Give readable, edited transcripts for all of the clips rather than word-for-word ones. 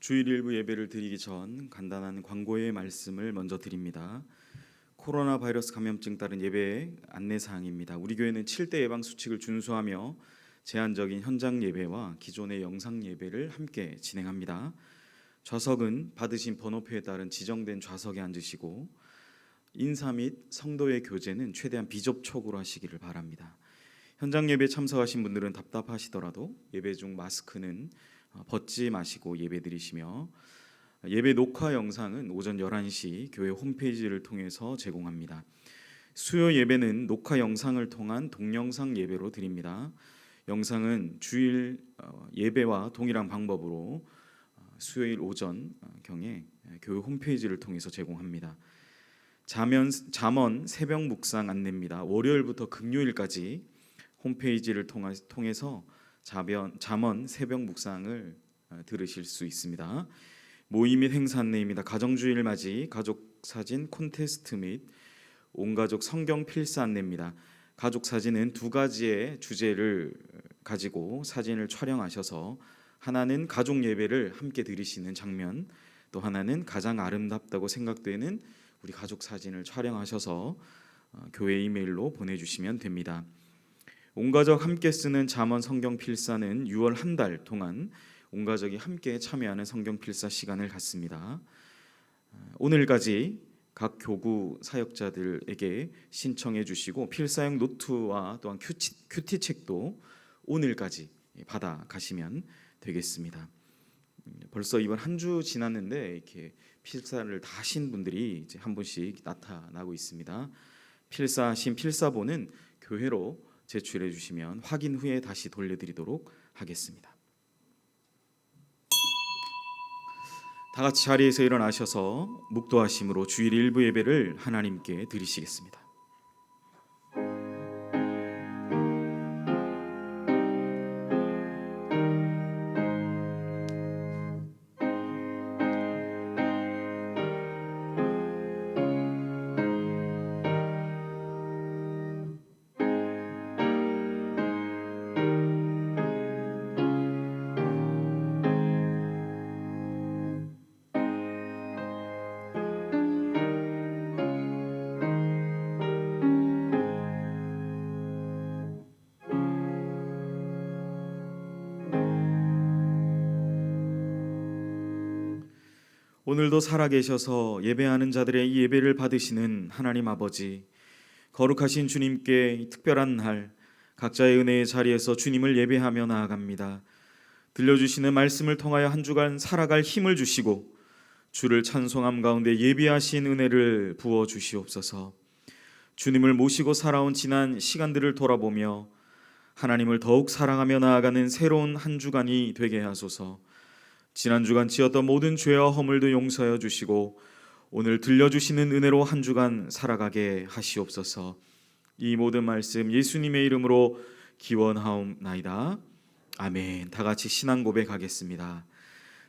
주일 일부 예배를 드리기 전 간단한 광고의 말씀을 먼저 드립니다. 코로나 바이러스 감염증 따른 예배 안내 사항입니다. 우리 교회는 7대 예방 수칙을 준수하며 제한적인 현장 예배와 기존의 영상 예배를 함께 진행합니다. 좌석은 받으신 번호표에 따른 지정된 좌석에 앉으시고 인사 및 성도의 교제는 최대한 비접촉으로 하시기를 바랍니다. 현장 예배 참석하신 분들은 답답하시더라도 예배 중 마스크는 벗지 마시고 예배 드리시며 예배 녹화 영상은 오전 11시 교회 홈페이지를 통해서 제공합니다. 수요 예배는 녹화 영상을 통한 동영상 예배로 드립니다. 영상은 주일 예배와 동일한 방법으로 수요일 오전 경에 교회 홈페이지를 통해서 제공합니다. 잠언 새벽 묵상 안내입니다. 월요일부터 금요일까지 홈페이지를 통해서 잠언 새벽 묵상을 들으실 수 있습니다. 모임 및 행사 안내입니다. 가정주일 맞이 가족 사진 콘테스트 및 온가족 성경 필사 안내입니다. 가족 사진은 두 가지의 주제를 가지고 사진을 촬영하셔서 하나는 가족 예배를 함께 드리시는 장면, 또 하나는 가장 아름답다고 생각되는 우리 가족 사진을 촬영하셔서 교회 이메일로 보내주시면 됩니다. 온가족 함께 쓰는 잠언 성경 필사는 6월 한 달 동안 온가족이 함께 참여하는 성경 필사 시간을 갖습니다. 오늘까지 각 교구 사역자들에게 신청해 주시고 필사용 노트와 또한 큐티책도 오늘까지 받아 가시면 되겠습니다. 벌써 이번 한 주 지났는데 이렇게 필사를 다 하신 분들이 이제 한 분씩 나타나고 있습니다. 필사하신 필사본은 교회로 제출해 주시면 확인 후에 다시 돌려드리도록 하겠습니다. 다 같이 자리에서 일어나셔서 묵도하심으로 주일 일부 예배를 하나님께 드리시겠습니다. 오늘도 살아계셔서 예배하는 자들의 이 예배를 받으시는 하나님 아버지, 거룩하신 주님께 특별한 날 각자의 은혜의 자리에서 주님을 예배하며 나아갑니다. 들려주시는 말씀을 통하여 한 주간 살아갈 힘을 주시고 주를 찬송함 가운데 예비하신 은혜를 부어 주시옵소서. 주님을 모시고 살아온 지난 시간들을 돌아보며 하나님을 더욱 사랑하며 나아가는 새로운 한 주간이 되게 하소서. 지난 주간 지었던 모든 죄와 허물도 용서하여 주시고 오늘 들려주시는 은혜로 한 주간 살아가게 하시옵소서. 이 모든 말씀 예수님의 이름으로 기원하옵나이다. 아멘. 다 같이 신앙 고백하겠습니다.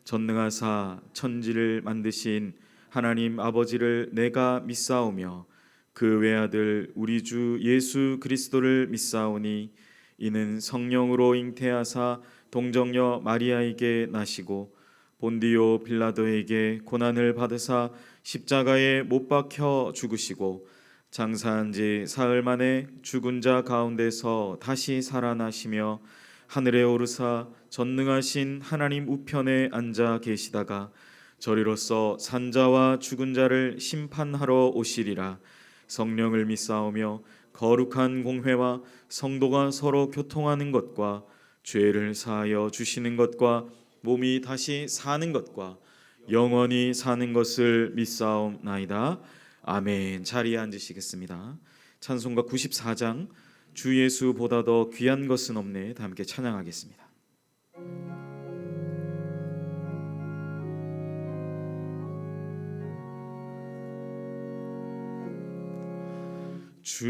전능하사 천지를 만드신 하나님 아버지를 내가 믿사오며 그 외아들 우리 주 예수 그리스도를 믿사오니 이는 성령으로 잉태하사 동정녀 마리아에게 나시고 본디오 빌라도에게 고난을 받으사 십자가에 못 박혀 죽으시고 장사한 지 사흘 만에 죽은 자 가운데서 다시 살아나시며 하늘에 오르사 전능하신 하나님 우편에 앉아 계시다가 저리로서 산자와 죽은 자를 심판하러 오시리라. 성령을 믿사오며 거룩한 공회와 성도가 서로 교통하는 것과 죄를 사하여 주시는 것과 몸이 다시 사는 것과 영원히 사는 것을 믿사옵나이다. 아멘. 자리에 앉으시겠습니다. 찬송가 94장 주 예수보다 더 귀한 것은 없네. 다 함께 찬양하겠습니다. 주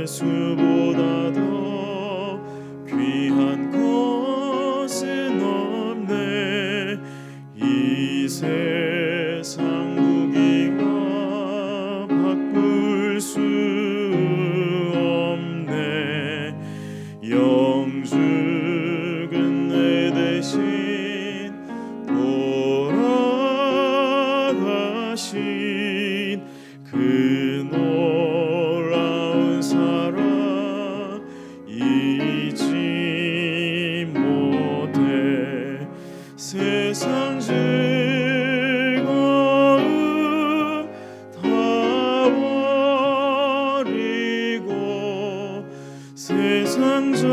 예수보다 더 귀한 것은 없네. 이 세상 무기와 바꿀 수 없네. 영죽은 내 대신 세상 자랑각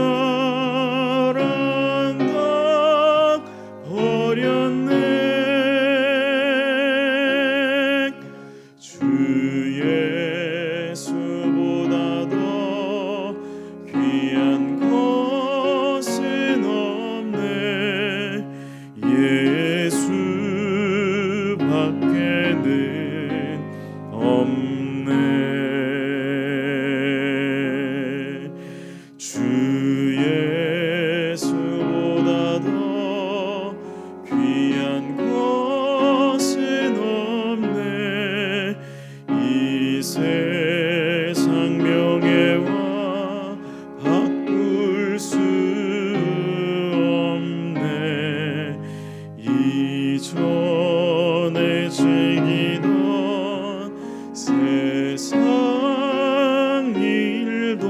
버렸네. 주 예수보다 더 귀한 것은 없네. 예수밖에는 없네. 주 예수보다 더 귀한 것은 없네. 이 세상 명예와 바꿀 수 없네. 이전에 즐기던 세상 일도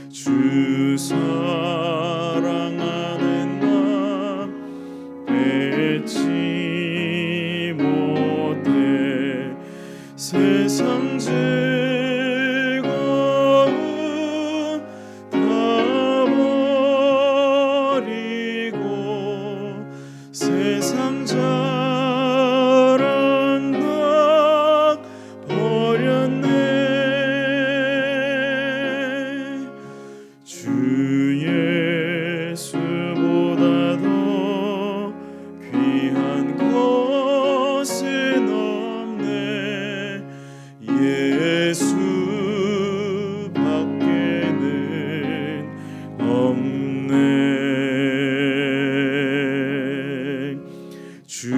주 사랑하는 맘 뺏지 못해. 세상 즐거움 다 버리고 세상 자랑 다 버렸네. 주 예수보다 더 귀한 것은 없네. 예수밖에는 없네. 주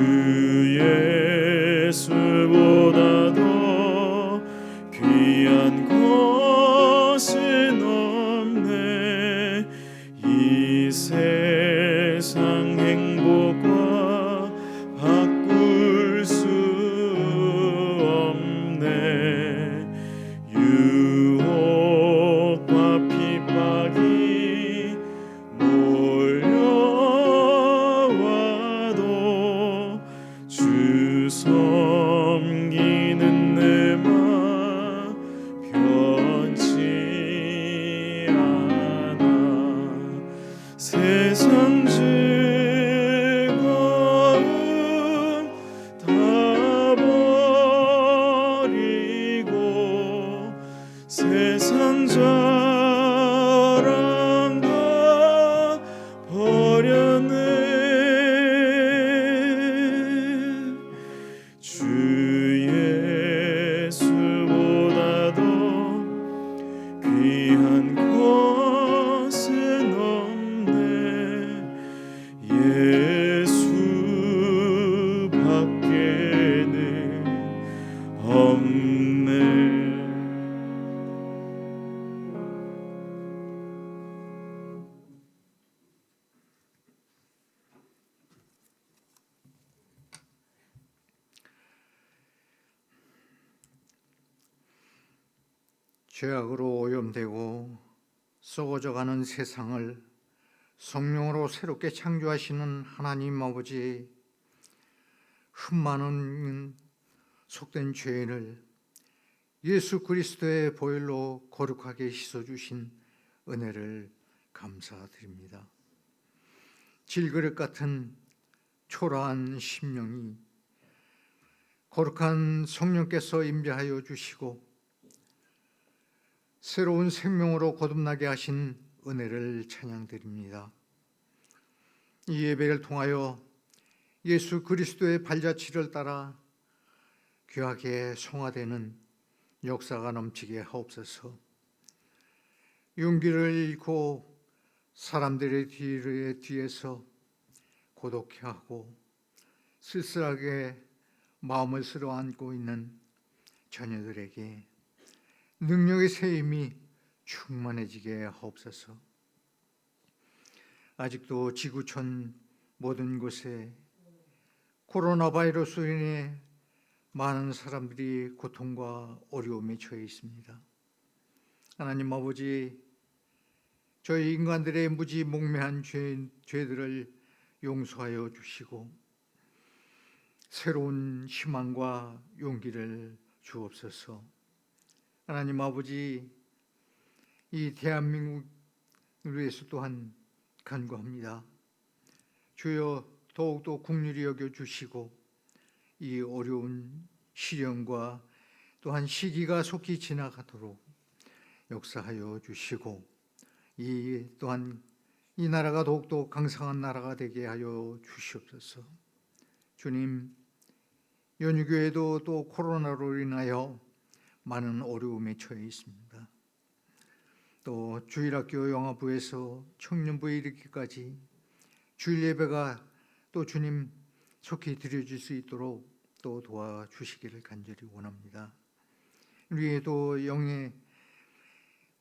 예수보다 더 귀한 것은 없네. 이 세상 행복과 바꿀 수 없네. 유혹과 핍박이 몰려와도 주 섬기는 내 맘 변치 않아. 세상 즐거움 다 버리고 세상 자랑 다 버렸네. 주 예수보다 더 귀한 것은 없네. 예수밖에는 없네. 죄악으로 오염되고 썩어져가는 세상을 성령으로 새롭게 창조하시는 하나님 아버지, 흠많은 속된 죄인을 예수 그리스도의 보혈로 거룩하게 씻어주신 은혜를 감사드립니다. 질그릇 같은 초라한 심령이 거룩한 성령께서 임재하여 주시고 새로운 생명으로 거듭나게 하신 은혜를 찬양드립니다. 이 예배를 통하여 예수 그리스도의 발자취를 따라 귀하게 성화되는 역사가 넘치게 하옵소서. 용기를 잃고 사람들의 뒤에서 고독해하고 쓸쓸하게 마음을 쓸어안고 있는 자녀들에게 능력의 새 힘이 충만해지게 하옵소서. 아직도 지구촌 모든 곳에 코로나 바이러스로 인해 많은 사람들이 고통과 어려움에 처해 있습니다. 하나님 아버지, 저희 인간들의 무지몽매한 죄들을 용서하여 주시고 새로운 희망과 용기를 주옵소서. 하나님 아버지, 이 대한민국을 위해서 또한 간구합니다. 주여 더욱더 긍휼히 여겨 주시고 이 어려운 시련과 또한 시기가 속히 지나가도록 역사하여 주시고 또한 이 나라가 더욱더 강성한 나라가 되게 하여 주시옵소서. 주님, 연유교회도 또 코로나로 인하여 많은 어려움에 처해 있습니다. 또 주일학교 영화부에서 청년부에 이르기까지 주일 예배가 또 주님 속히 드려질 수 있도록 또 도와주시기를 간절히 원합니다. 우리도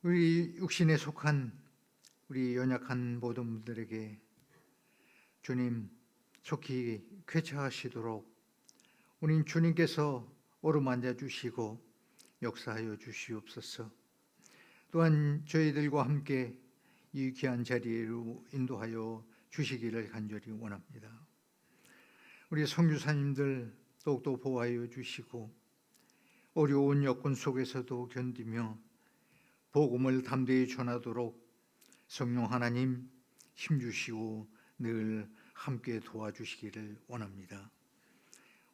우리 육신에 속한 우리 연약한 모든 분들에게 주님 속히 쾌차하시도록 우리 주님께서 어루만져 주시고 역사하여 주시옵소서. 또한 저희들과 함께 이 귀한 자리로 인도하여 주시기를 간절히 원합니다. 우리 선교사님들 더욱더 보호하여 주시고 어려운 여건 속에서도 견디며 복음을 담대히 전하도록 성령 하나님 힘주시고 늘 함께 도와주시기를 원합니다.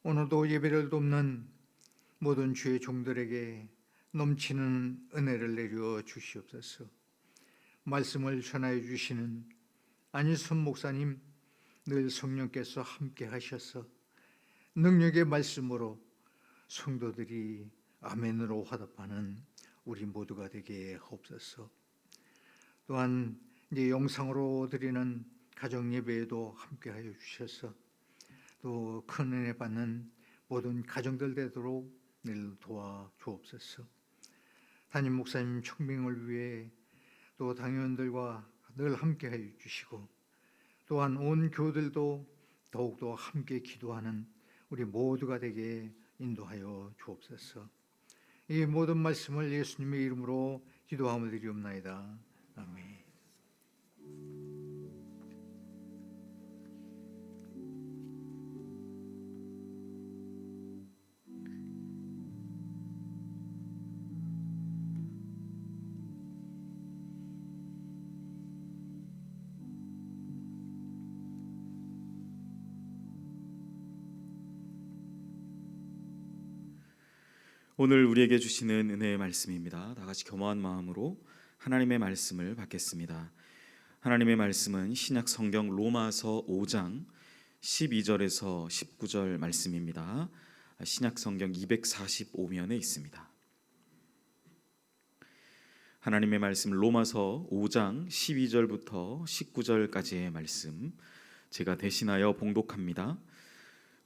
오늘도 예배를 돕는 모든 주의 종들에게 넘치는 은혜를 내려 주시옵소서. 말씀을 전하여 주시는 안일선 목사님 늘 성령께서 함께 하셔서 능력의 말씀으로 성도들이 아멘으로 화답하는 우리 모두가 되게 하옵소서. 또한 이제 영상으로 드리는 가정 예배에도 함께 하여 주셔서 또 큰 은혜 받는 모든 가정들 되도록 늘 도와 주옵소서. 담임 목사님 청빙을 위해 또 당회원들과 늘 함께 하여 주시고 또한 온 교들도 더욱더 함께 기도하는 우리 모두가 되게 인도하여 주옵소서. 이 모든 말씀을 예수님의 이름으로 기도함을 드리옵나이다. 아멘. 오늘 우리에게 주시는 은혜의 말씀입니다. 다 같이 겸허한 마음으로 하나님의 말씀을 받겠습니다. 하나님의 말씀은 신약 성경 로마서 5장 12절에서 19절 말씀입니다. 신약 성경 245면에 있습니다. 하나님의 말씀 로마서 5장 12절부터 19절까지의 말씀 제가 대신하여 봉독합니다.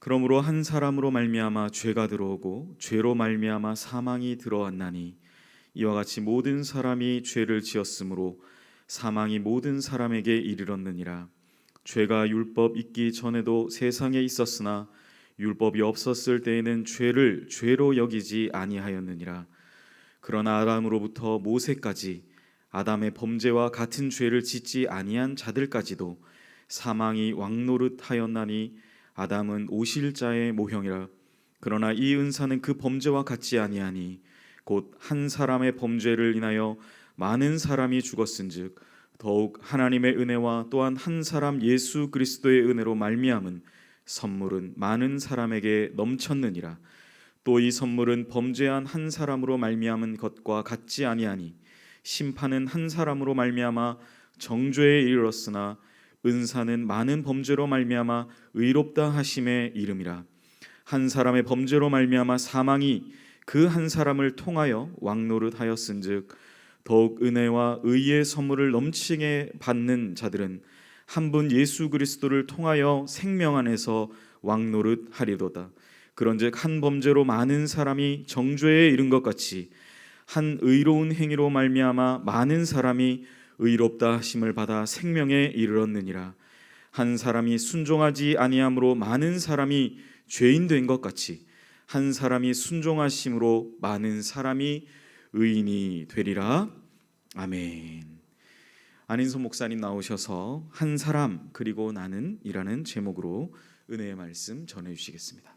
그러므로 한 사람으로 말미암아 죄가 들어오고 죄로 말미암아 사망이 들어왔나니 이와 같이 모든 사람이 죄를 지었으므로 사망이 모든 사람에게 이르렀느니라. 죄가 율법 있기 전에도 세상에 있었으나 율법이 없었을 때에는 죄를 죄로 여기지 아니하였느니라. 그러나 아담으로부터 모세까지 아담의 범죄와 같은 죄를 짓지 아니한 자들까지도 사망이 왕노릇하였나니 아담은 오실 자의 모형이라. 그러나 이 은사는 그 범죄와 같지 아니하니 곧 한 사람의 범죄를 인하여 많은 사람이 죽었은즉 더욱 하나님의 은혜와 또한 한 사람 예수 그리스도의 은혜로 말미암은 선물은 많은 사람에게 넘쳤느니라. 또 이 선물은 범죄한 한 사람으로 말미암은 것과 같지 아니하니 심판은 한 사람으로 말미암아 정죄에 이르렀으나 은사는 많은 범죄로 말미암아 의롭다 하심에 이름이라. 한 사람의 범죄로 말미암아 사망이 그 한 사람을 통하여 왕노릇하였은즉 더욱 은혜와 의의 선물을 넘치게 받는 자들은 한 분 예수 그리스도를 통하여 생명 안에서 왕노릇하리로다. 그런즉 한 범죄로 많은 사람이 정죄에 이른 것 같이 한 의로운 행위로 말미암아 많은 사람이 의롭다 하심을 받아 생명에 이르렀느니라. 한 사람이 순종하지 아니함으로 많은 사람이 죄인 된 것 같이 한 사람이 순종하심으로 많은 사람이 의인이 되리라. 아멘. 안인선 목사님 나오셔서 한 사람 그리고 나는 이라는 제목으로 은혜의 말씀 전해 주시겠습니다.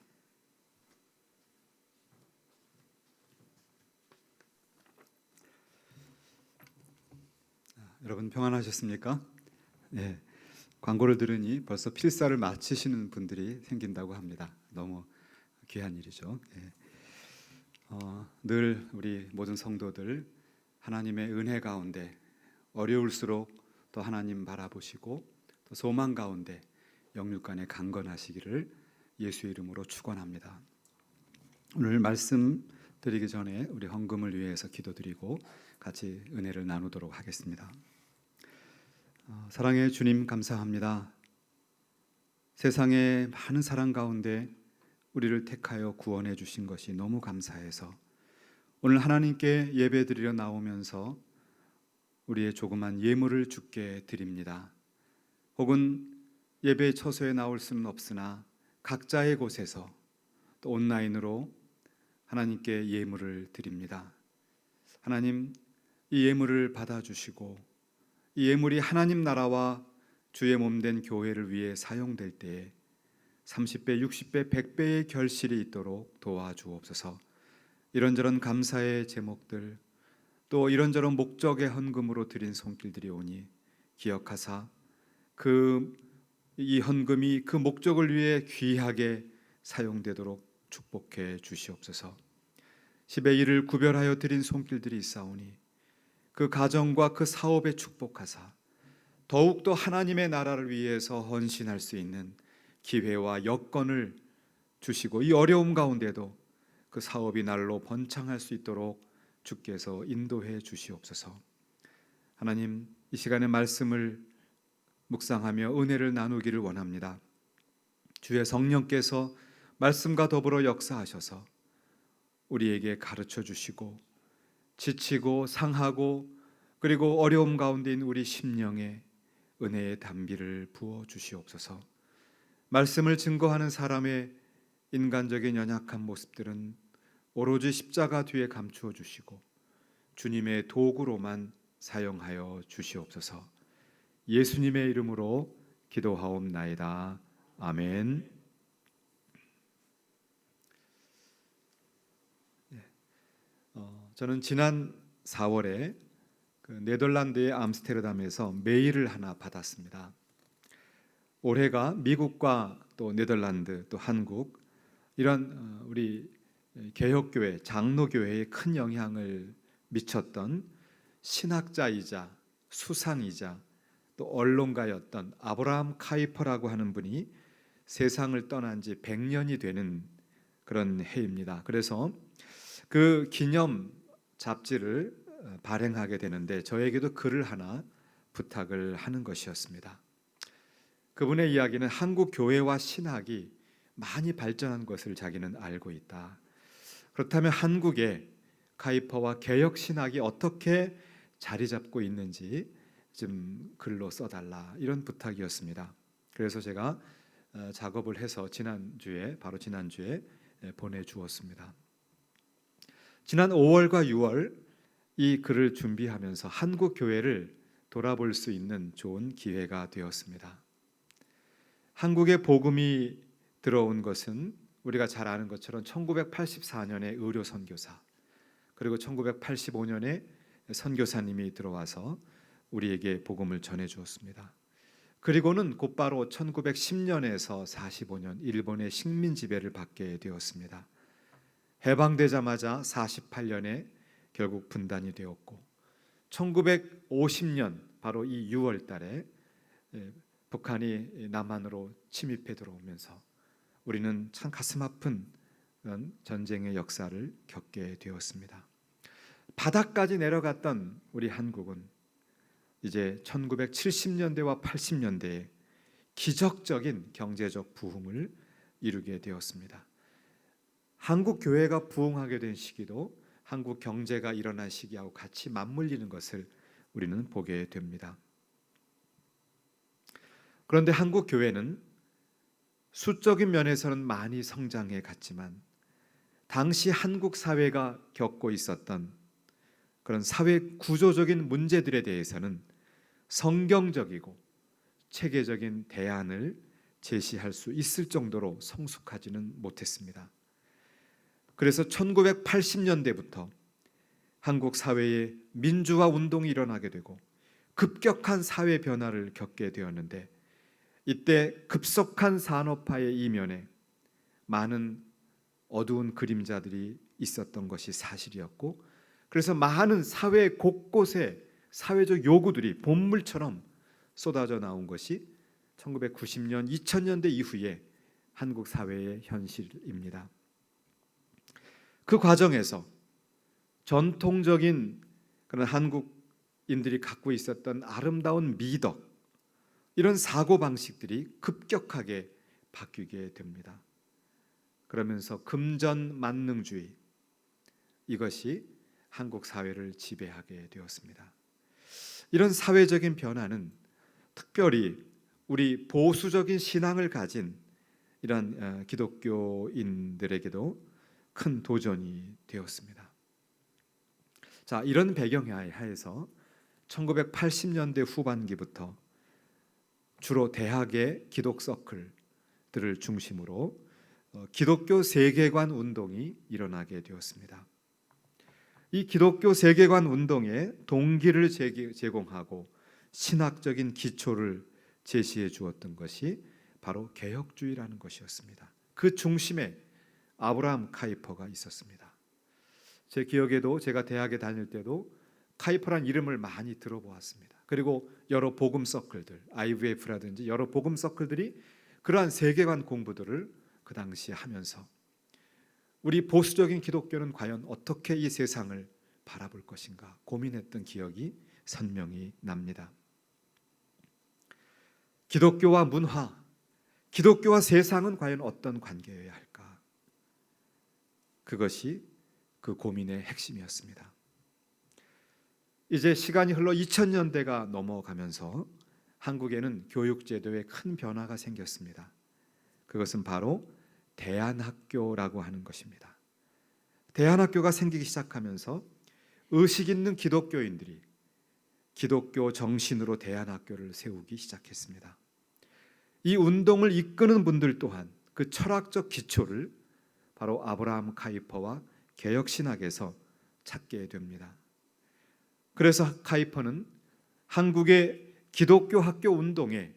여러분 평안하셨습니까? 네, 광고를 들으니 벌써 필사를 마치시는 분들이 생긴다고 합니다. 너무 귀한 일이죠. 네. 늘 우리 모든 성도들 하나님의 은혜 가운데 어려울수록 또 하나님 바라보시고 또 소망 가운데 영육간에 강건하시기를 예수의 이름으로 축원합니다. 오늘 말씀 드리기 전에 우리 헌금을 위해서 기도드리고 같이 은혜를 나누도록 하겠습니다. 사랑의 주님 감사합니다. 세상의 많은 사랑 가운데 우리를 택하여 구원해 주신 것이 너무 감사해서 오늘 하나님께 예배드리러 나오면서 우리의 조그만 예물을 주께 드립니다. 혹은 예배 처소에 나올 수는 없으나 각자의 곳에서 또 온라인으로 하나님께 예물을 드립니다. 하나님, 이 예물을 받아주시고 이 예물이 하나님 나라와 주의 몸된 교회를 위해 사용될 때에 30배, 60배, 100배의 결실이 있도록 도와주옵소서. 이런저런 감사의 제목들 또 이런저런 목적의 헌금으로 드린 손길들이 오니 기억하사 이 헌금이 그 목적을 위해 귀하게 사용되도록 축복해 주시옵소서. 10의 1을 구별하여 드린 손길들이 있사오니 그 가정과 그 사업에 축복하사 더욱더 하나님의 나라를 위해서 헌신할 수 있는 기회와 여건을 주시고 이 어려움 가운데도 그 사업이 날로 번창할 수 있도록 주께서 인도해 주시옵소서. 하나님, 이 시간에 말씀을 묵상하며 은혜를 나누기를 원합니다. 주의 성령께서 말씀과 더불어 역사하셔서 우리에게 가르쳐 주시고 지치고 상하고 그리고 어려움 가운데 있는 우리 심령에 은혜의 단비를 부어 주시옵소서. 말씀을 증거하는 사람의 인간적인 연약한 모습들은 오로지 십자가 뒤에 감추어 주시고 주님의 도구로만 사용하여 주시옵소서. 예수님의 이름으로 기도하옵나이다. 아멘. 저는 지난 4월에 네덜란드의 암스테르담에서 메일을 하나 받았습니다. 올해가 미국과 또 네덜란드 또 한국 이런 우리 개혁교회 장로교회에 큰 영향을 미쳤던 신학자이자 수상이자 또 언론가였던 아브라함 카이퍼라고 하는 분이 세상을 떠난 지 100년이 되는 그런 해입니다. 그래서 그 기념 잡지를 발행하게 되는데 저에게도 글을 하나 부탁을 하는 것이었습니다. 그분의 이야기는 한국 교회와 신학이 많이 발전한 것을 자기는 알고 있다. 그렇다면 한국의 카이퍼와 개혁 신학이 어떻게 자리 잡고 있는지 좀 글로 써달라 이런 부탁이었습니다. 그래서 제가 작업을 해서 바로 지난주에 보내주었습니다. 지난 5월과 6월 이 글을 준비하면서 한국 교회를 돌아볼 수 있는 좋은 기회가 되었습니다. 한국의 복음이 들어온 것은 우리가 잘 아는 것처럼 1984년에 의료 선교사 그리고 1985년에 선교사님이 들어와서 우리에게 복음을 전해 주었습니다. 그리고는 곧바로 1910년에서 45년 일본의 식민 지배를 받게 되었습니다. 해방되자마자 48년에 결국 분단이 되었고 1950년 바로 이 6월 달에 북한이 남한으로 침입해 들어오면서 우리는 참 가슴 아픈 그런 전쟁의 역사를 겪게 되었습니다. 바닥까지 내려갔던 우리 한국은 이제 1970년대와 80년대에 기적적인 경제적 부흥을 이루게 되었습니다. 한국 교회가 부흥하게 된 시기도 한국 경제가 일어난 시기하고 같이 맞물리는 것을 우리는 보게 됩니다. 그런데 한국 교회는 수적인 면에서는 많이 성장해 갔지만 당시 한국 사회가 겪고 있었던 그런 사회 구조적인 문제들에 대해서는 성경적이고 체계적인 대안을 제시할 수 있을 정도로 성숙하지는 못했습니다. 그래서 1980년대부터 한국 사회에 민주화 운동이 일어나게 되고 급격한 사회 변화를 겪게 되었는데 이때 급속한 산업화의 이면에 많은 어두운 그림자들이 있었던 것이 사실이었고, 그래서 많은 사회 곳곳에 사회적 요구들이 본물처럼 쏟아져 나온 것이 1990년, 2000년대 이후에 한국 사회의 현실입니다. 그 과정에서 전통적인 그런 한국인들이 갖고 있었던 아름다운 미덕, 이런 사고방식들이 급격하게 바뀌게 됩니다. 그러면서 금전만능주의, 이것이 한국 사회를 지배하게 되었습니다. 이런 사회적인 변화는 특별히 우리 보수적인 신앙을 가진 이런 기독교인들에게도 큰 도전이 되었습니다. 자, 이런 배경 하에서 1980년대 후반기부터 주로 대학의 기독 서클들을 중심으로 기독교 세계관 운동이 일어나게 되었습니다. 이 기독교 세계관 운동에 동기를 제공하고 신학적인 기초를 제시해 주었던 것이 바로 개혁주의라는 것이었습니다. 그 중심에 아브라함 카이퍼가 있었습니다. 제 기억에도 제가 대학에 다닐 때도 카이퍼란 이름을 많이 들어보았습니다. 그리고 여러 복음 서클들, IVF라든지 여러 복음 서클들이 그러한 세계관 공부들을 그 당시에 하면서 우리 보수적인 기독교는 과연 어떻게 이 세상을 바라볼 것인가 고민했던 기억이 선명히 납니다. 기독교와 문화, 기독교와 세상은 과연 어떤 관계여야 할까? 그것이 그 고민의 핵심이었습니다. 이제 시간이 흘러 2000년대가 넘어가면서 한국에는 교육제도에 큰 변화가 생겼습니다. 그것은 바로 대안학교라고 하는 것입니다. 대안학교가 생기기 시작하면서 의식 있는 기독교인들이 기독교 정신으로 대안학교를 세우기 시작했습니다. 이 운동을 이끄는 분들 또한 그 철학적 기초를 바로 아브라함 카이퍼와 개혁신학에서 찾게 됩니다. 그래서 카이퍼는 한국의 기독교 학교 운동에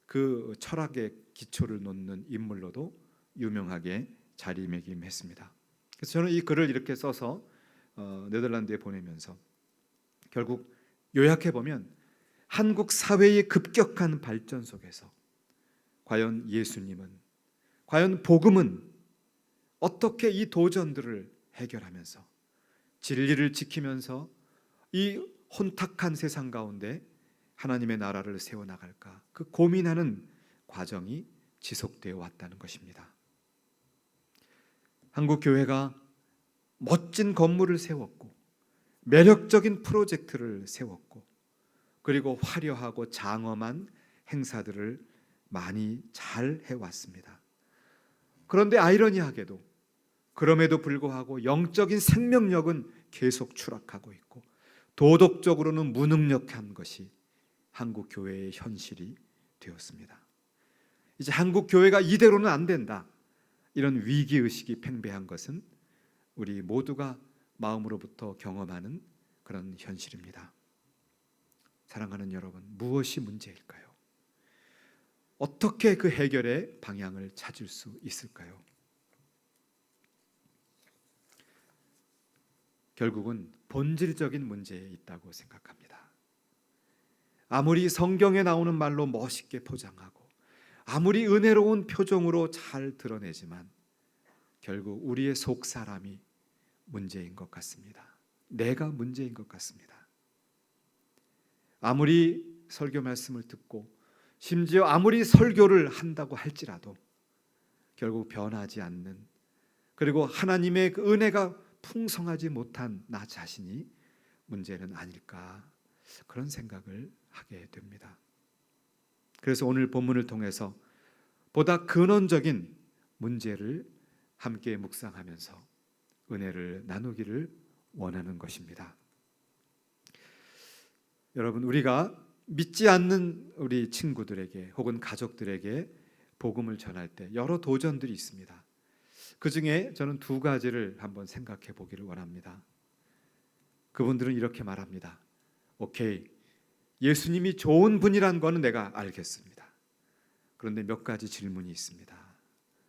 그 철학의 기초를 놓는 인물로도 유명하게 자리매김했습니다. 그래서 저는 이 글을 이렇게 써서 네덜란드에 보내면서 결국 요약해 보면 한국 사회의 급격한 발전 속에서 과연 예수님은, 과연 복음은 어떻게 이 도전들을 해결하면서 진리를 지키면서 이 혼탁한 세상 가운데 하나님의 나라를 세워나갈까, 그 고민하는 과정이 지속되어 왔다는 것입니다. 한국 교회가 멋진 건물을 세웠고 매력적인 프로젝트를 세웠고 그리고 화려하고 장엄한 행사들을 많이 잘 해왔습니다. 그런데 아이러니하게도 그럼에도 불구하고 영적인 생명력은 계속 추락하고 있고 도덕적으로는 무능력한 것이 한국 교회의 현실이 되었습니다. 이제 한국 교회가 이대로는 안 된다, 이런 위기의식이 팽배한 것은 우리 모두가 마음으로부터 경험하는 그런 현실입니다. 사랑하는 여러분, 무엇이 문제일까요? 어떻게 그 해결의 방향을 찾을 수 있을까요? 결국은 본질적인 문제에 있다고 생각합니다. 아무리 성경에 나오는 말로 멋있게 포장하고 아무리 은혜로운 표정으로 잘 드러내지만 결국 우리의 속 사람이 문제인 것 같습니다. 내가 문제인 것 같습니다. 아무리 설교 말씀을 듣고 심지어 아무리 설교를 한다고 할지라도 결국 변하지 않는, 그리고 하나님의 그 은혜가 풍성하지 못한 나 자신이 문제는 아닐까, 그런 생각을 하게 됩니다. 그래서 오늘 본문을 통해서 보다 근원적인 문제를 함께 묵상하면서 은혜를 나누기를 원하는 것입니다. 여러분, 우리가 믿지 않는 우리 친구들에게 혹은 가족들에게 복음을 전할 때 여러 도전들이 있습니다. 그 중에 저는 두 가지를 한번 생각해 보기를 원합니다. 그분들은 이렇게 말합니다. 오케이, 예수님이 좋은 분이란 거는 내가 알겠습니다. 그런데 몇 가지 질문이 있습니다.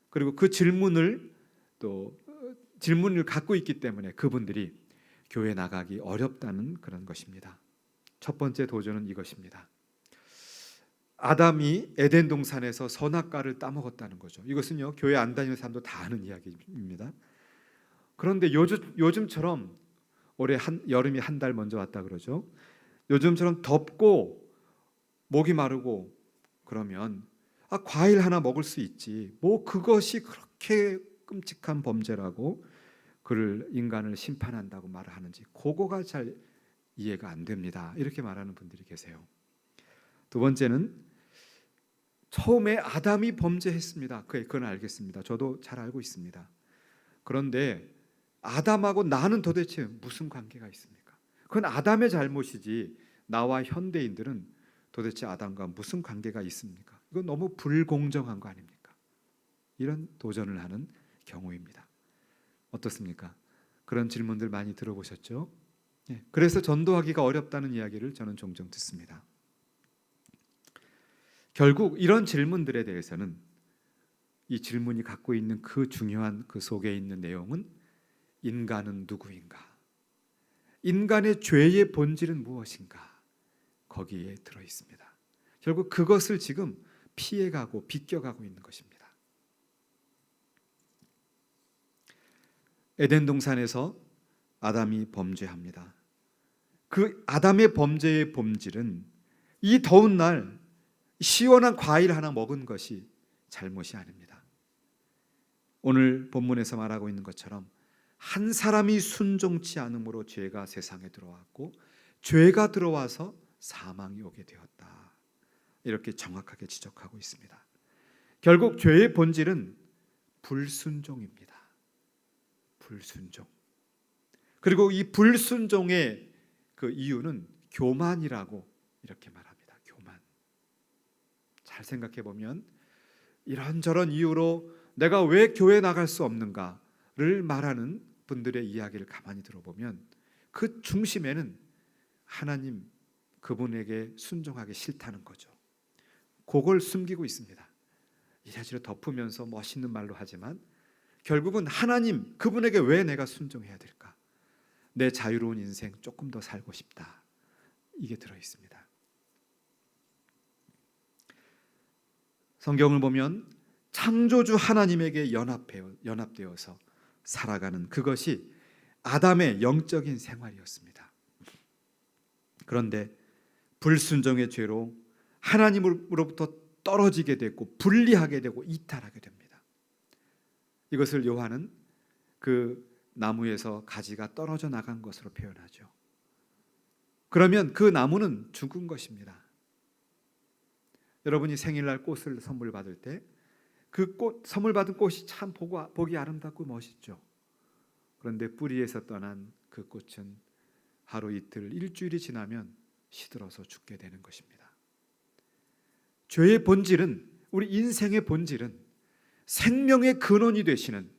그리고 그 질문을 갖고 있기 때문에 그분들이 교회 나가기 어렵다는 그런 것입니다. 첫 번째 도전은 이것입니다. 아담이 에덴 동산에서 선악과를 따먹었다는 거죠. 이것은요, 교회 안 다니는 사람도 다 아는 이야기입니다. 그런데 요즘처럼 올해 여름이 한 달 먼저 왔다 그러죠. 요즘처럼 덥고 목이 마르고 그러면 과일 하나 먹을 수 있지, 뭐 그것이 그렇게 끔찍한 범죄라고 그를 인간을 심판한다고 말을 하는지 그거가 잘 이해가 안 됩니다. 이렇게 말하는 분들이 계세요. 두 번째는 처음에 아담이 범죄했습니다. 그건 알겠습니다. 저도 잘 알고 있습니다. 그런데 아담하고 나는 도대체 무슨 관계가 있습니까? 그건 아담의 잘못이지 나와 현대인들은 도대체 아담과 무슨 관계가 있습니까? 이건 너무 불공정한 거 아닙니까? 이런 도전을 하는 경우입니다. 어떻습니까? 그런 질문들 많이 들어보셨죠? 그래서 전도하기가 어렵다는 이야기를 저는 종종 듣습니다. 결국 이런 질문들에 대해서는 이 질문이 갖고 있는 그 중요한 그 속에 있는 내용은 인간은 누구인가? 인간의 죄의 본질은 무엇인가? 거기에 들어 있습니다. 결국 그것을 지금 피해가고 비껴가고 있는 것입니다. 에덴 동산에서 아담이 범죄합니다. 그 아담의 범죄의 본질은 이 더운 날 시원한 과일 하나 먹은 것이 잘못이 아닙니다. 오늘 본문에서 말하고 있는 것처럼 한 사람이 순종치 않음으로 죄가 세상에 들어왔고 죄가 들어와서 사망이 오게 되었다. 이렇게 정확하게 지적하고 있습니다. 결국 죄의 본질은 불순종입니다. 불순종. 그리고 이 불순종의 그 이유는 교만이라고 이렇게 말합니다. 교만. 잘 생각해 보면 이런저런 이유로 내가 왜 교회 나갈 수 없는가를 말하는 분들의 이야기를 가만히 들어보면 그 중심에는 하나님 그분에게 순종하기 싫다는 거죠. 그걸 숨기고 있습니다. 이래저래 덮으면서 멋있는 말로 하지만 결국은 하나님 그분에게 왜 내가 순종해야 될까? 내 자유로운 인생 조금 더 살고 싶다. 이게 들어 있습니다. 성경을 보면 창조주 하나님에게 연합되어서 살아가는 그것이 아담의 영적인 생활이었습니다. 그런데 불순종의 죄로 하나님으로부터 떨어지게 되고 분리하게 되고 이탈하게 됩니다. 이것을 요한은 그 나무에서 가지가 떨어져 나간 것으로 표현하죠. 그러면 그 나무는 죽은 것입니다. 여러분이 생일날 꽃을 선물 받을 때 그 꽃, 선물 받은 꽃이 참 보기 아름답고 멋있죠. 그런데 뿌리에서 떠난 그 꽃은 하루 이틀 일주일이 지나면 시들어서 죽게 되는 것입니다. 죄의 본질은, 우리 인생의 본질은 생명의 근원이 되시는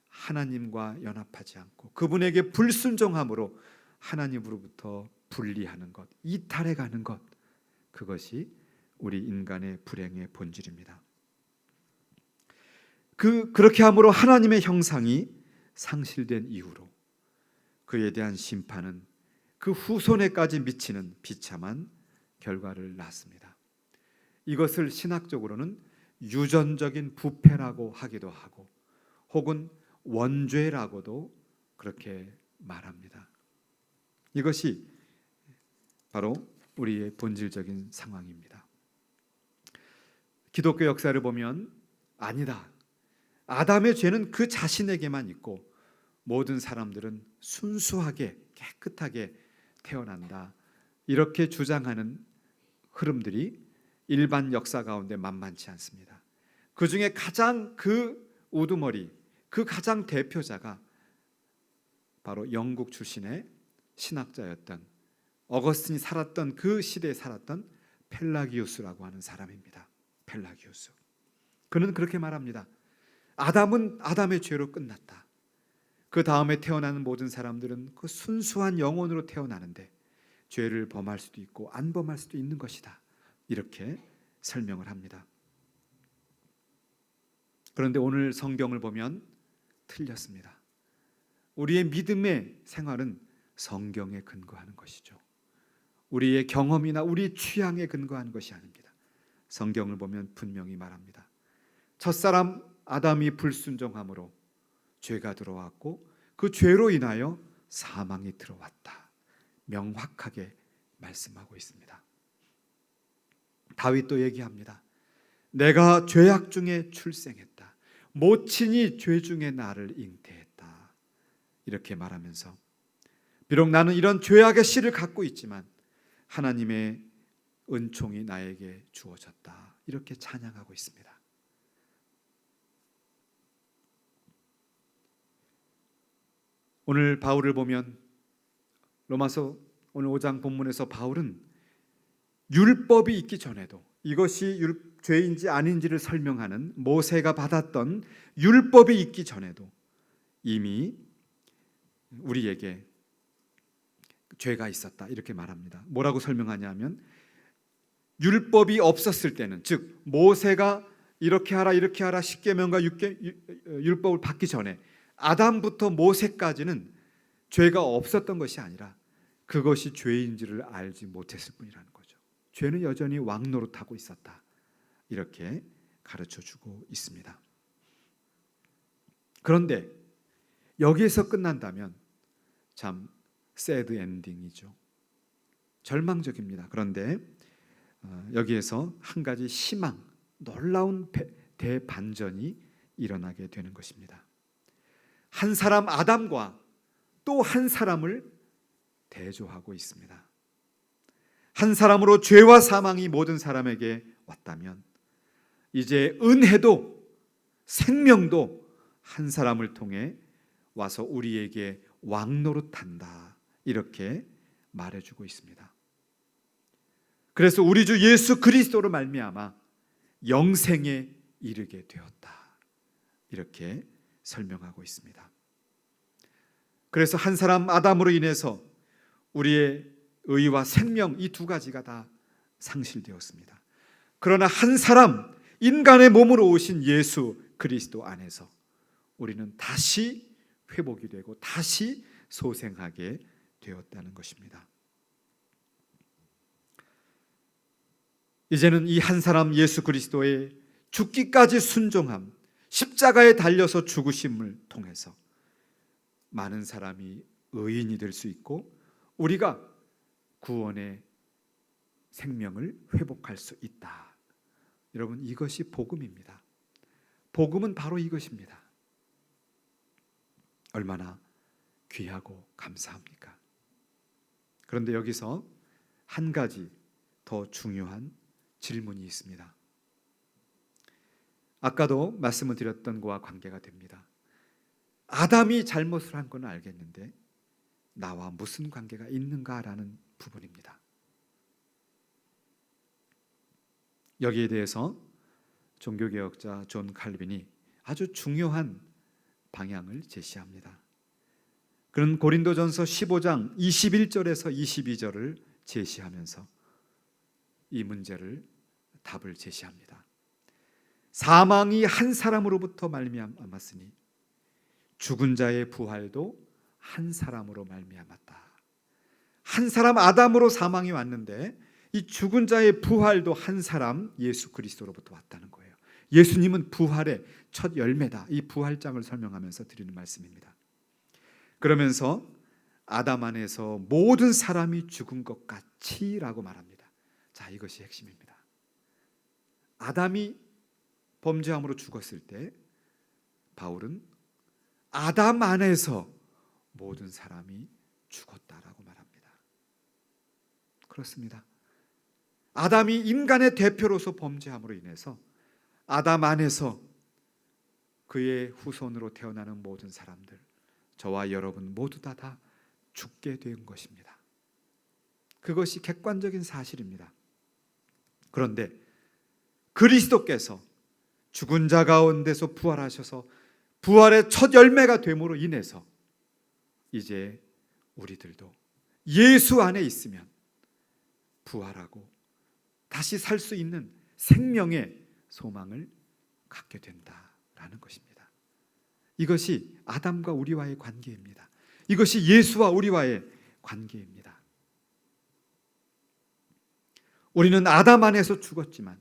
하나님과 연합하지 않고 그분에게 불순종함으로 하나님으로부터 분리하는 것, 이탈해가는 것, 그것이 우리 인간의 불행의 본질입니다. 그렇게 함으로 하나님의 형상이 상실된 이후로 그에 대한 심판은 그 후손에까지 미치는 비참한 결과를 낳습니다. 이것을 신학적으로는 유전적인 부패라고 하기도 하고 혹은 원죄라고도 그렇게 말합니다. 이것이 바로 우리의 본질적인 상황입니다. 기독교 역사를 보면 아니다. 아담의 죄는 그 자신에게만 있고 모든 사람들은 순수하게 깨끗하게 태어난다. 이렇게 주장하는 흐름들이 일반 역사 가운데 만만치 않습니다. 그 중에 가장 그 우두머리, 그 가장 대표자가 바로 영국 출신의 신학자였던 어거스틴이 살았던 그 시대에 살았던 펠라기우스라고 하는 사람입니다. 펠라기우스. 그는 그렇게 말합니다. 아담은 아담의 죄로 끝났다. 그 다음에 태어나는 모든 사람들은 그 순수한 영혼으로 태어나는데 죄를 범할 수도 있고 안 범할 수도 있는 것이다. 이렇게 설명을 합니다. 그런데 오늘 성경을 보면 틀렸습니다. 우리의 믿음의 생활은 성경에 근거하는 것이죠. 우리의 경험이나 우리 취향에 근거하는 것이 아닙니다. 성경을 보면 분명히 말합니다. 첫사람 아담이 불순종함으로 죄가 들어왔고 그 죄로 인하여 사망이 들어왔다. 명확하게 말씀하고 있습니다. 다윗도 얘기합니다. 내가 죄악 중에 출생했다. 모친이 죄 중에 나를 잉태했다. 이렇게 말하면서 비록 나는 이런 죄악의 씨를 갖고 있지만 하나님의 은총이 나에게 주어졌다. 이렇게 찬양하고 있습니다. 오늘 바울을 보면 로마서 오늘 5장 본문에서 바울은 율법이 있기 전에도 이것이 죄인지 아닌지를 설명하는 모세가 받았던 율법이 있기 전에도 이미 우리에게 죄가 있었다 이렇게 말합니다. 뭐라고 설명하냐면 율법이 없었을 때는, 즉 모세가 이렇게 하라 십계명과 율법을 받기 전에 아담부터 모세까지는 죄가 없었던 것이 아니라 그것이 죄인지를 알지 못했을 뿐이라는 거죠. 죄는 여전히 왕노릇하고 있었다. 이렇게 가르쳐주고 있습니다. 그런데 여기에서 끝난다면 참 새드 엔딩이죠. 절망적입니다. 그런데 여기에서 한 가지 희망, 놀라운 대반전이 일어나게 되는 것입니다. 한 사람 아담과 또 한 사람을 대조하고 있습니다. 한 사람으로 죄와 사망이 모든 사람에게 왔다면 이제 은혜도 생명도 한 사람을 통해 와서 우리에게 왕노릇한다. 이렇게 말해주고 있습니다. 그래서 우리 주 예수 그리스도로 말미암아 영생에 이르게 되었다. 이렇게 설명하고 있습니다. 그래서 한 사람 아담으로 인해서 우리의 의와 생명 이 두 가지가 다 상실되었습니다. 그러나 한 사람 인간의 몸으로 오신 예수 그리스도 안에서 우리는 다시 회복이 되고 다시 소생하게 되었다는 것입니다. 이제는 이 한 사람 예수 그리스도의 죽기까지 순종함, 십자가에 달려서 죽으심을 통해서 많은 사람이 의인이 될 수 있고 우리가 구원의 생명을 회복할 수 있다. 여러분, 이것이 복음입니다. 복음은 바로 이것입니다. 얼마나 귀하고 감사합니까? 그런데 여기서 한 가지 더 중요한 질문이 있습니다. 아까도 말씀을 드렸던 것과 관계가 됩니다. 아담이 잘못을 한 건 알겠는데 나와 무슨 관계가 있는가라는 부분입니다. 여기에 대해서 종교개혁자 존 칼빈이 아주 중요한 방향을 제시합니다. 그는 고린도전서 15장 21절에서 22절을 제시하면서 이 문제를 답을 제시합니다. 사망이 한 사람으로부터 말미암았으니 죽은 자의 부활도 한 사람으로 말미암았다. 한 사람 아담으로 사망이 왔는데 이 죽은 자의 부활도 한 사람 예수 그리스도로부터 왔다는 거예요. 예수님은 부활의 첫 열매다. 이 부활장을 설명하면서 드리는 말씀입니다. 그러면서 아담 안에서 모든 사람이 죽은 것 같이라고 말합니다. 자, 이것이 핵심입니다. 아담이 범죄함으로 죽었을 때 바울은 아담 안에서 모든 사람이 죽었다라고 말합니다. 그렇습니다. 아담이 인간의 대표로서 범죄함으로 인해서 아담 안에서 그의 후손으로 태어나는 모든 사람들, 저와 여러분 모두 다 죽게 된 것입니다. 그것이 객관적인 사실입니다. 그런데 그리스도께서 죽은 자 가운데서 부활하셔서 부활의 첫 열매가 됨으로 인해서 이제 우리들도 예수 안에 있으면 부활하고 다시 살 수 있는 생명의 소망을 갖게 된다라는 것입니다. 이것이 아담과 우리와의 관계입니다. 이것이 예수와 우리와의 관계입니다. 우리는 아담 안에서 죽었지만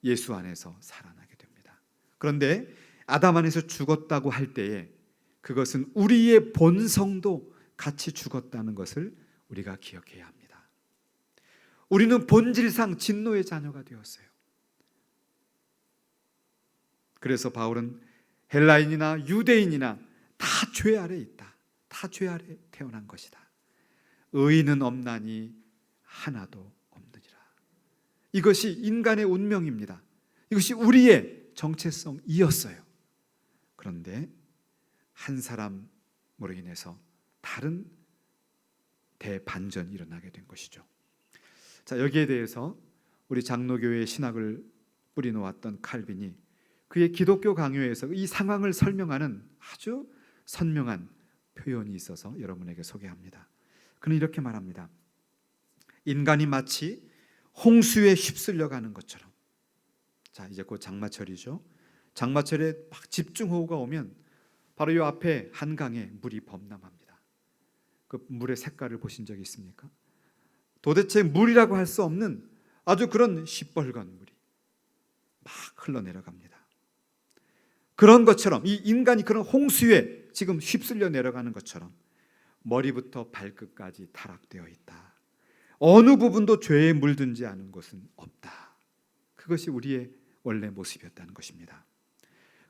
예수 안에서 살아나게 됩니다. 그런데 아담 안에서 죽었다고 할 때에 그것은 우리의 본성도 같이 죽었다는 것을 우리가 기억해야 합니다. 우리는 본질상 진노의 자녀가 되었어요. 그래서 바울은 헬라인이나 유대인이나 다 죄 아래 있다. 다 죄 아래 태어난 것이다. 의인은 없나니 하나도 없느니라. 이것이 인간의 운명입니다. 이것이 우리의 정체성이었어요. 그런데 한 사람으로 인해서 다른 대반전이 일어나게 된 것이죠. 자, 여기에 대해서 우리 장로교회의 신학을 뿌리놓았던 칼빈이 그의 기독교 강요에서 이 상황을 설명하는 아주 선명한 표현이 있어서 여러분에게 소개합니다. 그는 이렇게 말합니다. 인간이 마치 홍수에 휩쓸려 가는 것처럼. 자, 이제 곧 장마철이죠. 장마철에 막 집중호우가 오면 바로 이 앞에 한강에 물이 범람합니다. 그 물의 색깔을 보신 적이 있습니까? 도대체 물이라고 할 수 없는 아주 그런 시뻘건 물이 막 흘러내려갑니다. 그런 것처럼 이 인간이 그런 홍수에 지금 휩쓸려 내려가는 것처럼 머리부터 발끝까지 타락되어 있다. 어느 부분도 죄에 물든지 않은 곳은 없다. 그것이 우리의 원래 모습이었다는 것입니다.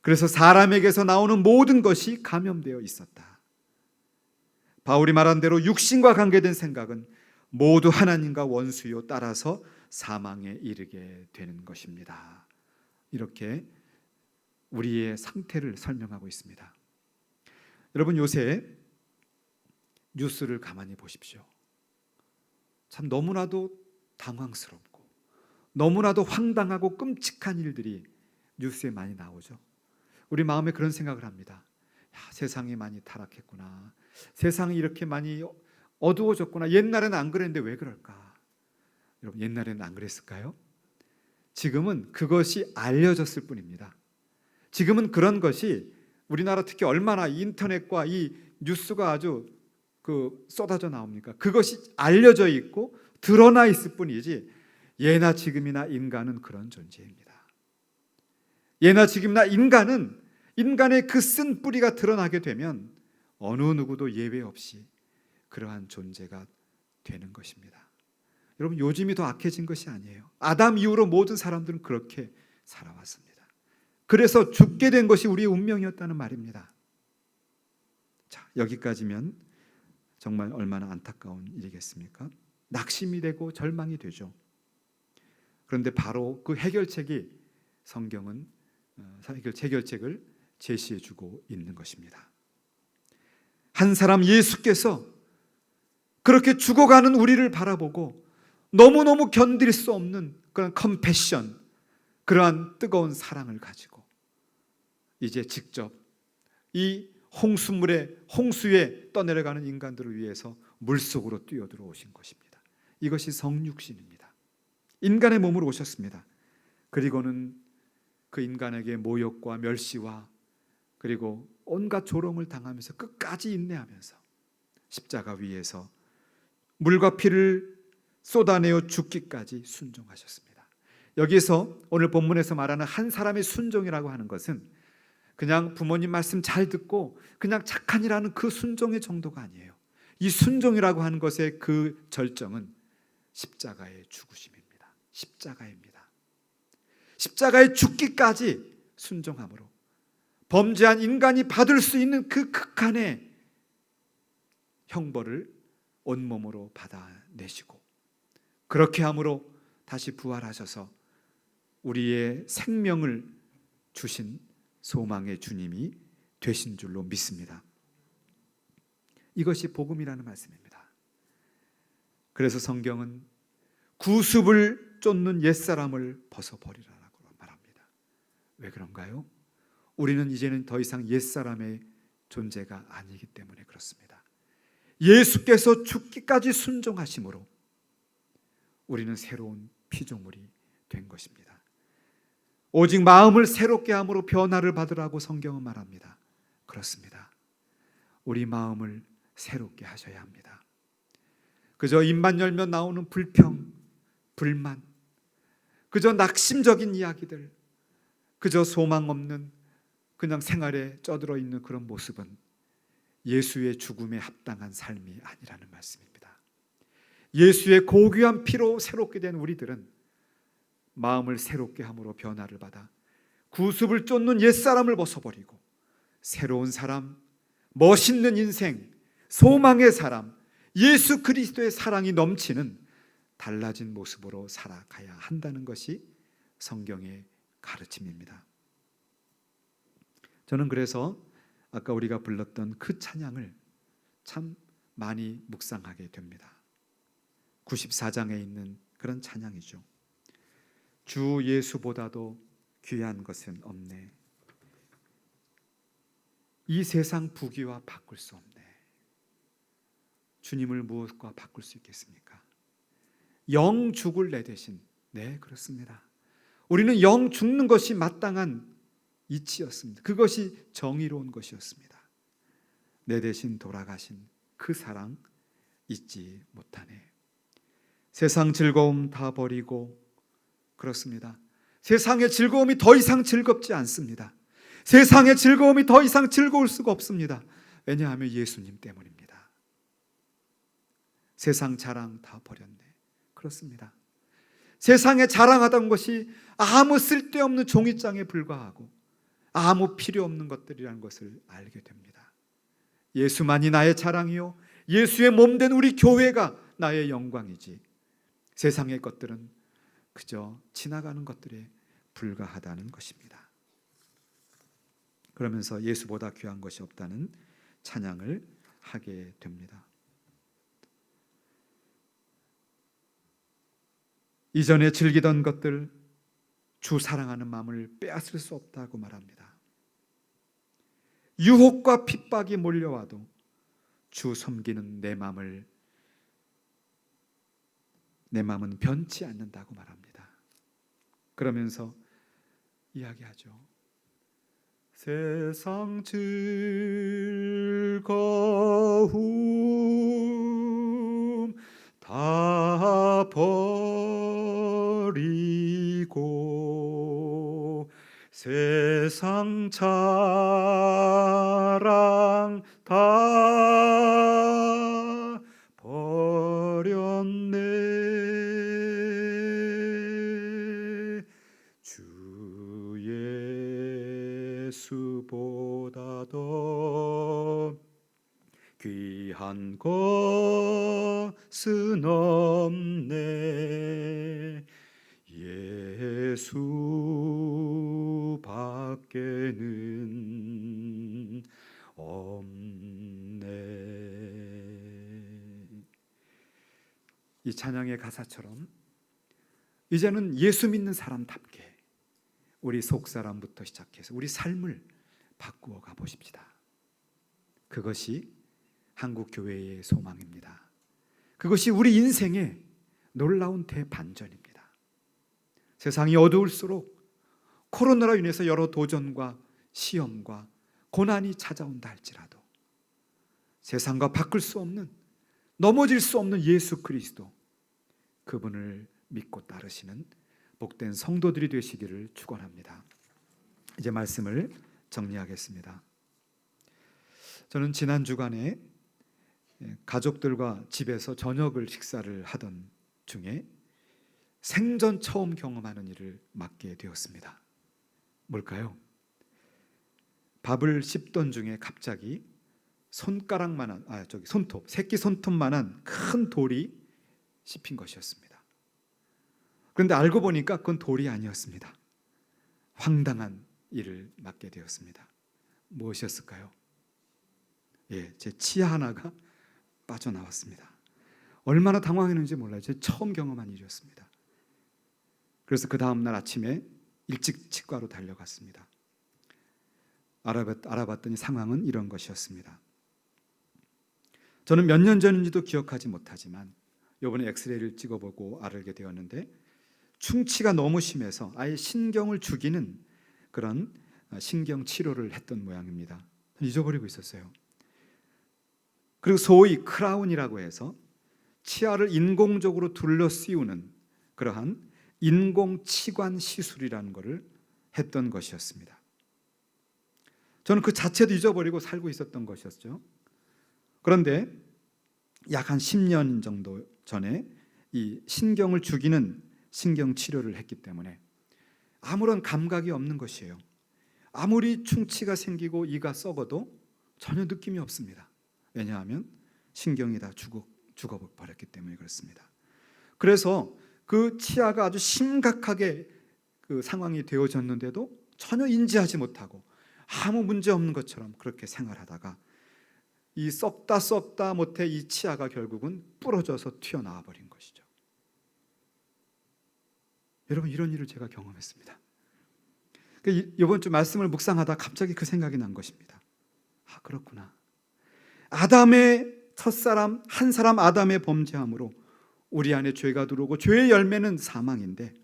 그래서 사람에게서 나오는 모든 것이 감염되어 있었다. 바울이 말한 대로 육신과 관계된 생각은 모두 하나님과 원수요, 따라서 사망에 이르게 되는 것입니다. 이렇게 우리의 상태를 설명하고 있습니다. 여러분, 요새 뉴스를 가만히 보십시오. 참 너무나도 당황스럽고 너무나도 황당하고 끔찍한 일들이 뉴스에 많이 나오죠. 우리 마음에 그런 생각을 합니다. 야, 세상이 많이 타락했구나. 세상이 이렇게 많이 어두워졌구나. 옛날에는 안 그랬는데 왜 그럴까? 여러분, 옛날에는 안 그랬을까요? 지금은 그것이 알려졌을 뿐입니다. 지금은 그런 것이 우리나라 특히 얼마나 인터넷과 이 뉴스가 아주 쏟아져 나옵니까? 그것이 알려져 있고 드러나 있을 뿐이지 예나 지금이나 인간은 그런 존재입니다. 예나 지금이나 인간은 인간의 그 쓴 뿌리가 드러나게 되면 어느 누구도 예외 없이 그러한 존재가 되는 것입니다. 여러분, 요즘이 더 악해진 것이 아니에요. 아담 이후로 모든 사람들은 그렇게 살아왔습니다. 그래서 죽게 된 것이 우리의 운명이었다는 말입니다. 자, 여기까지면 정말 얼마나 안타까운 일이겠습니까? 낙심이 되고 절망이 되죠. 그런데 바로 그 해결책이 성경은 해결책을 제시해주고 있는 것입니다. 한 사람 예수께서 그렇게 죽어가는 우리를 바라보고 너무너무 견딜 수 없는 그런 컴패션, 그러한 뜨거운 사랑을 가지고 이제 직접 이 홍수에 떠내려가는 인간들을 위해서 물속으로 뛰어들어 오신 것입니다. 이것이 성육신입니다. 인간의 몸으로 오셨습니다. 그리고는 그 인간에게 모욕과 멸시와 그리고 온갖 조롱을 당하면서 끝까지 인내하면서 십자가 위에서 물과 피를 쏟아내어 죽기까지 순종하셨습니다. 여기서 오늘 본문에서 말하는 한 사람의 순종이라고 하는 것은 그냥 부모님 말씀 잘 듣고 그냥 착한 일하는 그 순종의 정도가 아니에요. 이 순종이라고 하는 것의 그 절정은 십자가의 죽으심입니다. 십자가입니다. 십자가의 죽기까지 순종함으로 범죄한 인간이 받을 수 있는 그 극한의 형벌을 온몸으로 받아내시고 그렇게 함으로 다시 부활하셔서 우리의 생명을 주신 소망의 주님이 되신 줄로 믿습니다. 이것이 복음이라는 말씀입니다. 그래서 성경은 구습을 쫓는 옛사람을 벗어버리라라고 말합니다. 왜 그런가요? 우리는 이제는 더 이상 옛사람의 존재가 아니기 때문에 그렇습니다. 예수께서 죽기까지 순종하심으로 우리는 새로운 피조물이 된 것입니다. 오직 마음을 새롭게 함으로 변화를 받으라고 성경은 말합니다. 그렇습니다. 우리 마음을 새롭게 하셔야 합니다. 그저 입만 열면 나오는 불평, 불만, 그저 낙심적인 이야기들, 그저 소망 없는 그냥 생활에 쩌들어 있는 그런 모습은 예수의 죽음에 합당한 삶이 아니라는 말씀입니다. 예수의 고귀한 피로 새롭게 된 우리들은 마음을 새롭게 함으로 변화를 받아 구습을 쫓는 옛사람을 벗어버리고 새로운 사람, 멋있는 인생, 소망의 사람, 예수 그리스도의 사랑이 넘치는 달라진 모습으로 살아가야 한다는 것이 성경의 가르침입니다. 저는 그래서 아까 우리가 불렀던 그 찬양을 참 많이 묵상하게 됩니다. 94장에 있는 그런 찬양이죠. 주 예수보다도 귀한 것은 없네. 이 세상 부귀와 바꿀 수 없네. 주님을 무엇과 바꿀 수 있겠습니까? 영 죽을 내 대신. 네, 그렇습니다. 우리는 영 죽는 것이 마땅한 이치였습니다. 그것이 정의로운 것이었습니다. 내 대신 돌아가신 그 사랑 잊지 못하네. 세상 즐거움 다 버리고, 그렇습니다. 세상의 즐거움이 더 이상 즐겁지 않습니다. 세상의 즐거움이 더 이상 즐거울 수가 없습니다. 왜냐하면 예수님 때문입니다. 세상 자랑 다 버렸네. 그렇습니다. 세상에 자랑하던 것이 아무 쓸데없는 종이장에 불과하고 아무 필요 없는 것들이라는 것을 알게 됩니다. 예수만이 나의 자랑이요, 예수의 몸된 우리 교회가 나의 영광이지, 세상의 것들은 그저 지나가는 것들에 불과하다는 것입니다. 그러면서 예수보다 귀한 것이 없다는 찬양을 하게 됩니다. 이전에 즐기던 것들, 주 사랑하는 마음을 빼앗을 수 없다고 말합니다. 유혹과 핍박이 몰려와도 주 섬기는 내 마음은 변치 않는다고 말합니다. 그러면서 이야기하죠. 세상 즐거움 다 버리고 세상 자랑 다 버렸네. 주 예수보다도 귀한 것은 없네. 예수 밖에는 없네. 이 찬양의 가사처럼 이제는 예수 믿는 사람답게 우리 속사람부터 시작해서 우리 삶을 바꾸어 가보십시다. 그것이 한국교회의 소망입니다. 그것이 우리 인생의 놀라운 대반전입니다. 세상이 어두울수록 코로나로 인해서 여러 도전과 시험과 고난이 찾아온다 할지라도 세상과 바꿀 수 없는, 넘어질 수 없는 예수 그리스도, 그분을 믿고 따르시는 복된 성도들이 되시기를 축원합니다. 이제 말씀을 정리하겠습니다. 저는 지난 주간에 가족들과 집에서 저녁을 식사를 하던 중에 생전 처음 경험하는 일을 맡게 되었습니다. 뭘까요? 밥을 씹던 중에 갑자기 손가락만한, 손톱, 새끼 손톱만한 큰 돌이 씹힌 것이었습니다. 그런데 알고 보니까 그건 돌이 아니었습니다. 황당한 일을 맡게 되었습니다. 무엇이었을까요? 제 치아 하나가 빠져나왔습니다. 얼마나 당황했는지 몰라요. 제 처음 경험한 일이었습니다. 그래서 그 다음날 아침에 일찍 치과로 달려갔습니다. 알아봤더니 상황은 이런 것이었습니다. 저는 몇 년 전인지도 기억하지 못하지만 이번에 엑스레이를 찍어보고 알게 되었는데 충치가 너무 심해서 아예 신경을 죽이는 그런 신경 치료를 했던 모양입니다. 잊어버리고 있었어요. 그리고 소위 크라운이라고 해서 치아를 인공적으로 둘러 씌우는 그러한 인공치관 시술이라는 것을 했던 것이었습니다. 저는 그 자체도 잊어버리고 살고 있었던 것이었죠. 그런데 약 한 10년 정도 전에 이 신경을 죽이는 신경 치료를 했기 때문에 아무런 감각이 없는 것이에요. 아무리 충치가 생기고 이가 썩어도 전혀 느낌이 없습니다. 왜냐하면 신경이 다 죽어버렸기 때문에 그렇습니다. 그래서 그 치아가 아주 심각하게 그 상황이 되어졌는데도 전혀 인지하지 못하고 아무 문제 없는 것처럼 그렇게 생활하다가 이 썩다 못해 이 치아가 결국은 부러져서 튀어나와 버린 것이죠. 여러분, 이런 일을 제가 경험했습니다. 이번 주 말씀을 묵상하다 갑자기 그 생각이 난 것입니다. 아, 그렇구나. 아담의 첫사람 한 사람 아담의 범죄함으로 우리 안에 죄가 들어오고 죄의 열매는 사망인데,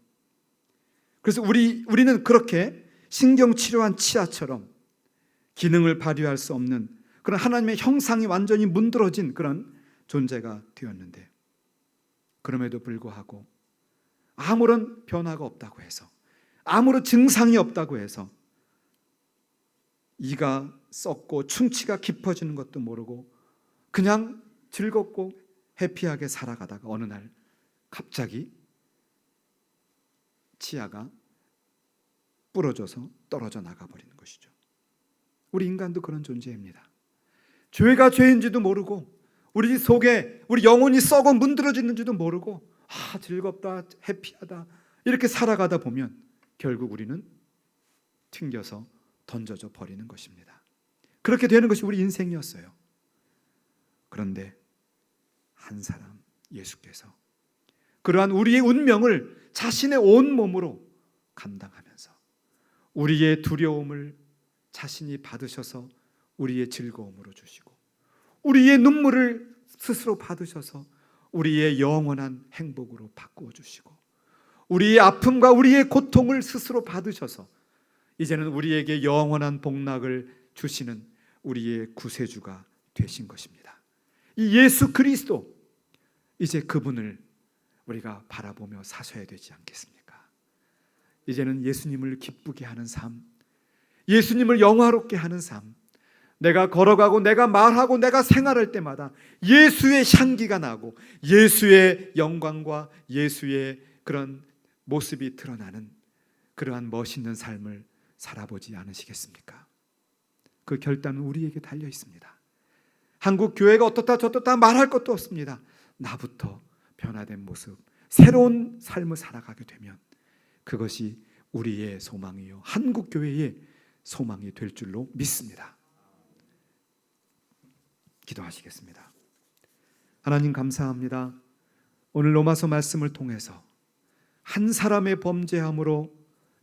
그래서 우리는 그렇게 신경치료한 치아처럼 기능을 발휘할 수 없는 그런 하나님의 형상이 완전히 문드러진 그런 존재가 되었는데, 그럼에도 불구하고 아무런 변화가 없다고 해서, 아무런 증상이 없다고 해서 이가 썩고 충치가 깊어지는 것도 모르고 그냥 즐겁고 해피하게 살아가다가 어느 날 갑자기 치아가 부러져서 떨어져 나가버리는 것이죠. 우리 인간도 그런 존재입니다. 죄가 죄인지도 모르고 우리 속에 우리 영혼이 썩어 문드러지는지도 모르고 즐겁다, 해피하다 이렇게 살아가다 보면 결국 우리는 튕겨서 던져져 버리는 것입니다. 그렇게 되는 것이 우리 인생이었어요. 그런데 한 사람, 예수께서 그러한 우리의 운명을 자신의 온 몸으로 감당하면서 우리의 두려움을 자신이 받으셔서 우리의 즐거움으로 주시고, 우리의 눈물을 스스로 받으셔서 우리의 영원한 행복으로 바꾸어 주시고, 우리의 아픔과 우리의 고통을 스스로 받으셔서 이제는 우리에게 영원한 복락을 주시는 우리의 구세주가 되신 것입니다. 이 예수 그리스도, 이제 그분을 우리가 바라보며 사셔야 되지 않겠습니까? 이제는 예수님을 기쁘게 하는 삶, 예수님을 영화롭게 하는 삶, 내가 걸어가고 내가 말하고 내가 생활할 때마다 예수의 향기가 나고 예수의 영광과 예수의 그런 모습이 드러나는 그러한 멋있는 삶을 살아보지 않으시겠습니까? 그 결단은 우리에게 달려 있습니다. 한국 교회가 어떻다 저떻다 말할 것도 없습니다. 나부터 변화된 모습, 새로운 삶을 살아가게 되면 그것이 우리의 소망이요, 한국 교회의 소망이 될 줄로 믿습니다. 기도하시겠습니다. 하나님 감사합니다. 오늘 로마서 말씀을 통해서 한 사람의 범죄함으로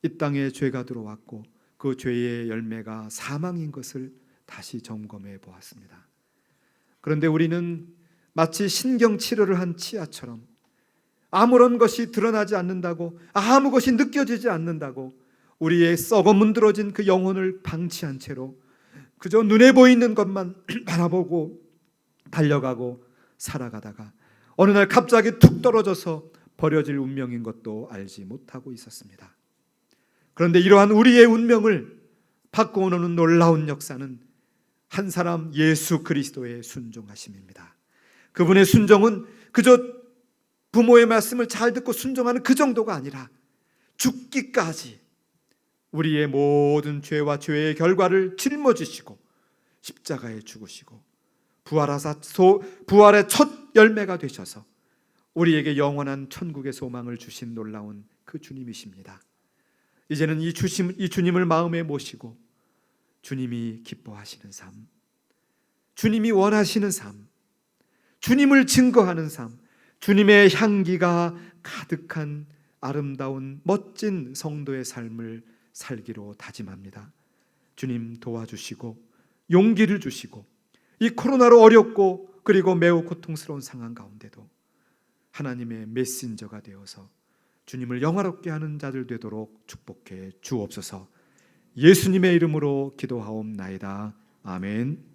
이 땅에 죄가 들어왔고 그 죄의 열매가 사망인 것을 다시 점검해 보았습니다. 그런데 우리는 마치 신경치료를 한 치아처럼 아무런 것이 드러나지 않는다고, 아무 것이 느껴지지 않는다고 우리의 썩어 문드러진 그 영혼을 방치한 채로 그저 눈에 보이는 것만 바라보고 달려가고 살아가다가 어느 날 갑자기 툭 떨어져서 버려질 운명인 것도 알지 못하고 있었습니다. 그런데 이러한 우리의 운명을 바꾸어놓는 놀라운 역사는 한 사람 예수 그리스도의 순종하심입니다. 그분의 순종은 그저 부모의 말씀을 잘 듣고 순종하는 그 정도가 아니라 죽기까지 우리의 모든 죄와 죄의 결과를 짊어지시고 십자가에 죽으시고 부활의 첫 열매가 되셔서 우리에게 영원한 천국의 소망을 주신 놀라운 그 주님이십니다. 이제는 이 주님을 마음에 모시고 주님이 기뻐하시는 삶, 주님이 원하시는 삶, 주님을 증거하는 삶, 주님의 향기가 가득한 아름다운 멋진 성도의 삶을 살기로 다짐합니다. 주님 도와주시고 용기를 주시고 이 코로나로 어렵고 그리고 매우 고통스러운 상황 가운데도 하나님의 메신저가 되어서 주님을 영화롭게 하는 자들 되도록 축복해 주옵소서. 예수님의 이름으로 기도하옵나이다. 아멘.